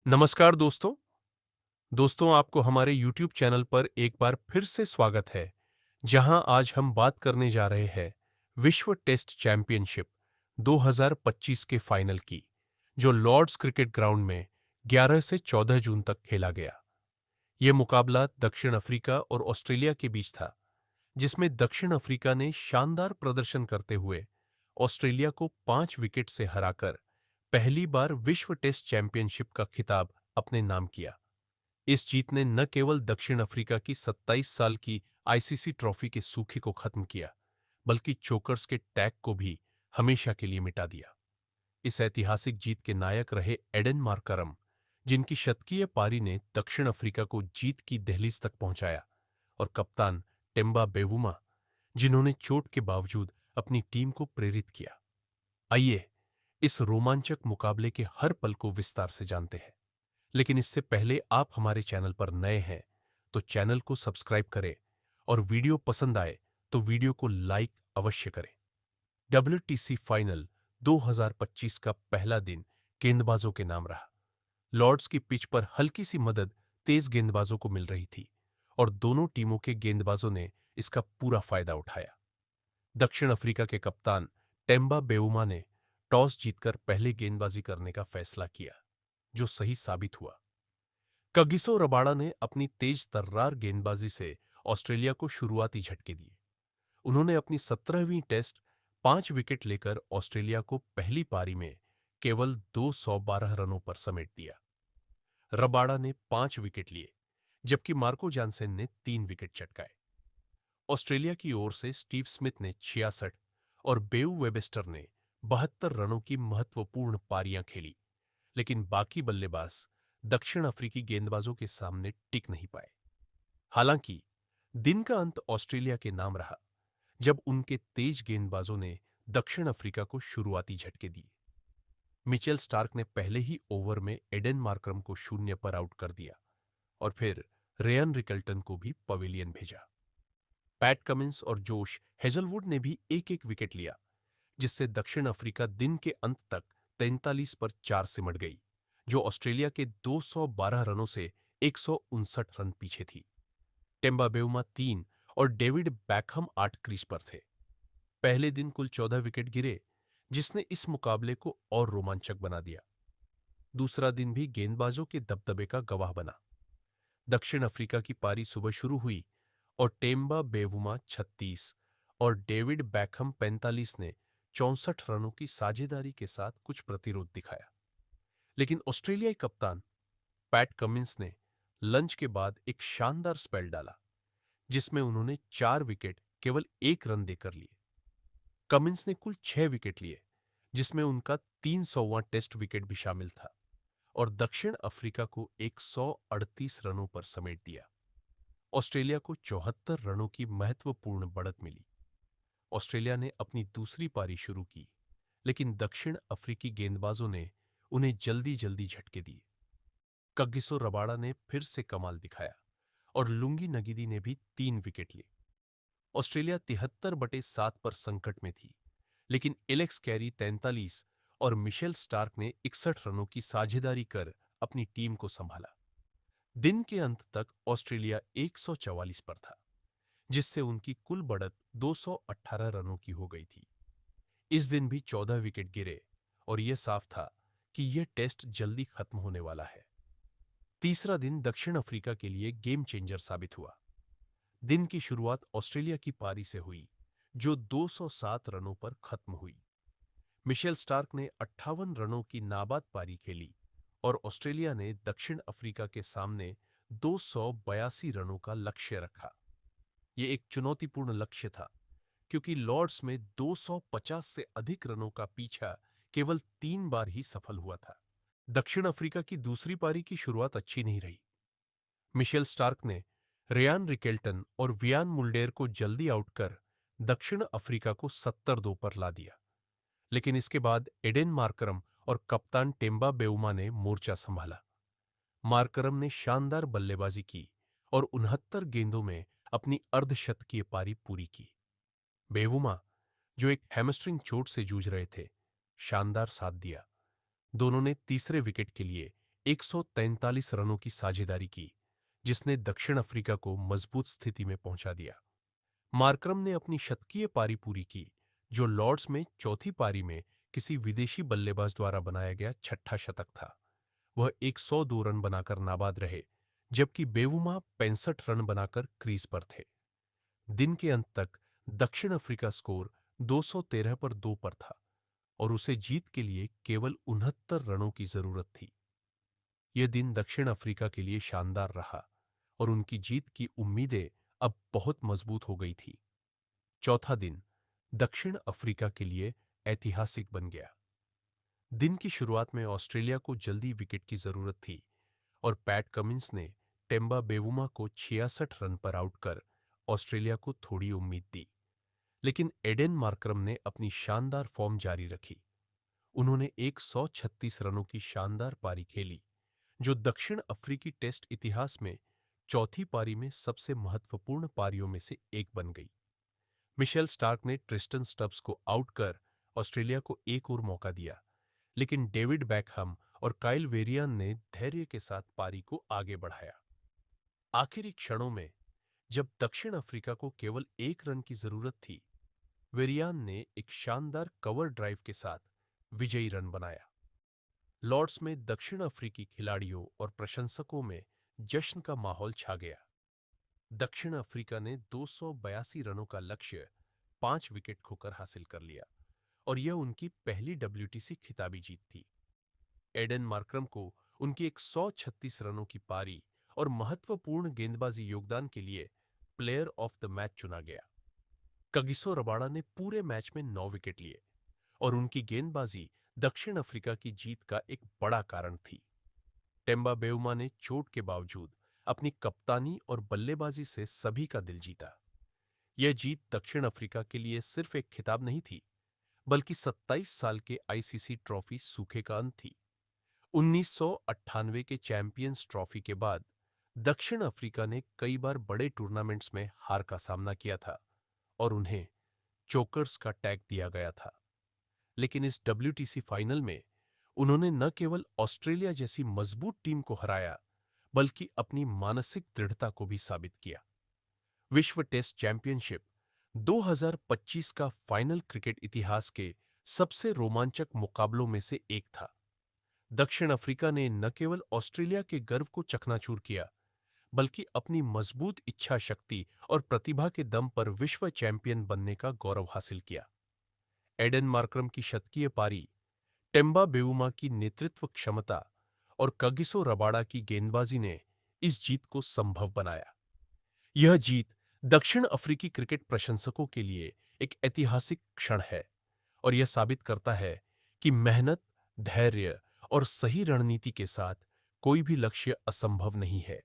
नमस्कार दोस्तों। आपको हमारे YouTube चैनल पर एक बार फिर से स्वागत है, जहां आज हम बात करने जा रहे हैं विश्व टेस्ट चैंपियनशिप 2025 के फाइनल की, जो लॉर्ड्स क्रिकेट ग्राउंड में 11 से 14 जून तक खेला गया। यह मुकाबला दक्षिण अफ्रीका और ऑस्ट्रेलिया के बीच था, जिसमें दक्षिण अफ्रीका ने शानदार प्रदर्शन करते हुए ऑस्ट्रेलिया को 5 विकेट से हराकर पहली बार विश्व टेस्ट चैंपियनशिप का खिताब अपने नाम किया। इस जीत ने न केवल दक्षिण अफ्रीका की 27 साल की आईसीसी ट्रॉफी के सूखे को खत्म किया, बल्कि चोकर्स के टैग को भी हमेशा के लिए मिटा दिया। इस ऐतिहासिक जीत के नायक रहे एडेन मार्करम, जिनकी शतकीय पारी ने दक्षिण अफ्रीका को जीत की दहलीज तक पहुंचाया, और कप्तान टेम्बा बेवुमा, जिन्होंने चोट के बावजूद अपनी टीम को प्रेरित किया। आइए इस रोमांचक मुकाबले के हर पल को विस्तार से जानते हैं। लेकिन इससे पहले आप हमारे चैनल पर नए हैं, तो चैनल को सब्सक्राइब करें, और वीडियो पसंद आए तो वीडियो को लाइक अवश्य करें। WTC फाइनल 2025 का पहला दिन गेंदबाजों के नाम रहा। लॉर्ड्स की पिच पर हल्की सी मदद तेज गेंदबाजों को मिल रही थी, और दोनों टीमों के गेंदबाजों ने इसका पूरा फायदा उठाया। दक्षिण अफ्रीका के कप्तान टेम्बा बेउमा ने टॉस जीतकर पहले गेंदबाजी करने का फैसला किया, जो सही साबित हुआ। कगिसो रबाड़ा ने अपनी तेज तर्रार गेंदबाजी से ऑस्ट्रेलिया को शुरुआती झटके दिए। उन्होंने अपनी 17वीं टेस्ट 5 विकेट लेकर ऑस्ट्रेलिया को पहली पारी में केवल 212 रनों पर समेट दिया। रबाड़ा ने 5 विकेट लिए, जबकि मार्को जानसेन ने 3 विकेट चटकाए। ऑस्ट्रेलिया की ओर से स्टीव स्मिथ ने 66 और बेव वेबस्टर ने 72 रनों की महत्वपूर्ण पारियां खेली, लेकिन बाकी बल्लेबाज दक्षिण अफ्रीकी गेंदबाजों के सामने टिक नहीं पाए। हालांकि दिन का अंत ऑस्ट्रेलिया के नाम रहा, जब उनके तेज गेंदबाजों ने दक्षिण अफ्रीका को शुरुआती झटके दिए। मिचेल स्टार्क ने पहले ही ओवर में एडेन मार्करम को 0 पर आउट कर दिया, और फिर रेयन रिकल्टन को भी पवेलियन भेजा। पैट कमिंस और जोश हेजलवुड ने भी एक एक विकेट लिया, जिससे दक्षिण अफ्रीका दिन के अंत तक 43 पर 4 सिमट गई, जो ऑस्ट्रेलिया के 212 रनों से 159 रन पीछे थी। टेम्बा बेउमा 3 और डेविड बैकहम 8 क्रीज पर थे। पहले दिन कुल 14 विकेट गिरे, जिसने इस मुकाबले को और रोमांचक बना दिया। दूसरा दिन भी गेंदबाजों के दबदबे का गवाह बना। दक्षिण अफ्रीका की पारी सुबह शुरू हुई, और टेम्बा बेवुमा 36 और डेविड बैकहम 45 ने 64 रनों की साझेदारी के साथ कुछ प्रतिरोध दिखाया। लेकिन ऑस्ट्रेलियाई कप्तान पैट कमिंस ने लंच के बाद एक शानदार स्पेल डाला, जिसमें उन्होंने 4 विकेट केवल 1 रन देकर लिए। कमिंस ने कुल 6 विकेट लिए, जिसमें उनका 300वां टेस्ट विकेट भी शामिल था, और दक्षिण अफ्रीका को 138 रनों पर समेट दिया। ऑस्ट्रेलिया को 74 रनों की महत्वपूर्ण बढ़त मिली। ऑस्ट्रेलिया ने अपनी दूसरी पारी शुरू की, लेकिन दक्षिण अफ्रीकी गेंदबाजों ने उन्हें जल्दी जल्दी झटके दिए। कगिसो रबाड़ा ने फिर से कमाल दिखाया, और लुंगी नगीदी ने भी 3 विकेट लिए। ऑस्ट्रेलिया 73/7 पर संकट में थी, लेकिन एलेक्स कैरी 43 और मिशेल स्टार्क ने 61 रनों की साझेदारी कर अपनी टीम को संभाला। दिन के अंत तक ऑस्ट्रेलिया 144 पर था, जिससे उनकी कुल बढ़त 218 रनों की हो गई थी। इस दिन भी 14 विकेट गिरे, और यह साफ था कि यह टेस्ट जल्दी खत्म होने वाला है। तीसरा दिन दक्षिण अफ्रीका के लिए गेम चेंजर साबित हुआ। दिन की शुरुआत ऑस्ट्रेलिया की पारी से हुई, जो 207 रनों पर खत्म हुई। मिशेल स्टार्क ने 58 रनों की नाबाद पारी खेली, और ऑस्ट्रेलिया ने दक्षिण अफ्रीका के सामने 282 रनों का लक्ष्य रखा। यह एक चुनौतीपूर्ण लक्ष्य था, क्योंकि लॉर्ड्स में 250 से अधिक रनों का पीछा केवल 3 बार ही सफल हुआ था। दक्षिण अफ्रीका की दूसरी पारी की शुरुआत अच्छी नहीं रही। मिशेल स्टार्क ने रेयान रिकेल्टन और वियान मुल्डेर को जल्दी आउट कर दक्षिण अफ्रीका को 70-2 पर ला दिया, लेकिन इसके बाद एडेन मार्करम और कप्तान टेम्बा बेउमा ने मोर्चा संभाला। मार्करम ने शानदार बल्लेबाजी की, और 69 गेंदों में अपनी अर्धशतकीय पारी पूरी की। बेवुमा, जो एक हैमस्ट्रिंग चोट से जूझ रहे थे, शानदार साथ दिया। दोनों ने तीसरे विकेट के लिए 143 रनों की साझेदारी की, जिसने दक्षिण अफ्रीका को मजबूत स्थिति में पहुंचा दिया। मार्करम ने अपनी शतकीय पारी पूरी की, जो लॉर्ड्स में चौथी पारी में किसी विदेशी बल्लेबाज द्वारा बनाया गया छठा शतक था। वह 102 रन बनाकर नाबाद रहे, जबकि बेवुमा 65 रन बनाकर क्रीज पर थे। दिन के अंत तक दक्षिण अफ्रीका स्कोर 213 पर 2 पर था और उसे जीत के लिए केवल 69 रनों की जरूरत थी। यह दिन दक्षिण अफ्रीका के लिए शानदार रहा और उनकी जीत की उम्मीदें अब बहुत मजबूत हो गई थी। चौथा दिन दक्षिण अफ्रीका के लिए ऐतिहासिक बन गया। दिन की शुरुआत में ऑस्ट्रेलिया को जल्दी विकेट की जरूरत थी और पैट कमिंस ने टेम्बा बेवुमा को 66 रन पर आउट कर ऑस्ट्रेलिया को थोड़ी उम्मीद दी। लेकिन एडेन मार्करम ने अपनी शानदार फॉर्म जारी रखी। उन्होंने 136 रनों की शानदार पारी खेली, जो दक्षिण अफ्रीकी टेस्ट इतिहास में चौथी पारी में सबसे महत्वपूर्ण पारियों में से एक बन गई। मिशेल स्टार्क ने ट्रिस्टन स्टब्स को आउट कर ऑस्ट्रेलिया को एक और मौका दिया, लेकिन डेविड बैकहम और काइल वेरियान ने धैर्य के साथ पारी को आगे बढ़ाया। आखिरी क्षणों में जब दक्षिण अफ्रीका को केवल एक रन की जरूरत थी, वेरियान ने एक शानदार कवर ड्राइव के साथ विजयी रन बनाया। लॉर्ड्स में दक्षिण अफ्रीकी खिलाड़ियों और प्रशंसकों में जश्न का माहौल छा गया। दक्षिण अफ्रीका ने 282 रनों का लक्ष्य 5 विकेट खोकर हासिल कर लिया और यह उनकी पहली WTC खिताबी जीत थी। एडेन मार्करम को उनकी 136 रनों की पारी और महत्वपूर्ण गेंदबाजी योगदान के लिए प्लेयर ऑफ द मैच चुना गया। कगिसो रबाडा ने पूरे मैच में 9 विकेट लिए और उनकी गेंदबाजी दक्षिण अफ्रीका की जीत का एक बड़ा कारण थी। टेम्बा बेउमा ने चोट के बावजूद अपनी कप्तानी और बल्लेबाजी से सभी का दिल जीता। यह जीत दक्षिण अफ्रीका के लिए सिर्फ एक खिताब नहीं थी, बल्कि 27 साल के ICC ट्रॉफी सूखे का अंत थी। 1998 के चैंपियंस ट्रॉफी के बाद दक्षिण अफ्रीका ने कई बार बड़े टूर्नामेंट्स में हार का सामना किया था और उन्हें चोकर्स का टैग दिया गया था। लेकिन इस WTC फाइनल में उन्होंने न केवल ऑस्ट्रेलिया जैसी मजबूत टीम को हराया, बल्कि अपनी मानसिक दृढ़ता को भी साबित किया। विश्व टेस्ट चैंपियनशिप 2025 का फाइनल क्रिकेट इतिहास के सबसे रोमांचक मुकाबलों में से एक था। दक्षिण अफ्रीका ने न केवल ऑस्ट्रेलिया के गर्व को चकनाचूर किया, बल्कि अपनी मजबूत इच्छा शक्ति और प्रतिभा के दम पर विश्व चैंपियन बनने का गौरव हासिल किया। एडेन मार्करम की शतकीय पारी, टेम्बा बेउमा की नेतृत्व क्षमता और कगिसो रबाडा की गेंदबाजी ने इस जीत को संभव बनाया। यह जीत दक्षिण अफ्रीकी क्रिकेट प्रशंसकों के लिए एक ऐतिहासिक क्षण है और यह साबित करता है कि मेहनत, धैर्य और सही रणनीति के साथ कोई भी लक्ष्य असंभव नहीं है।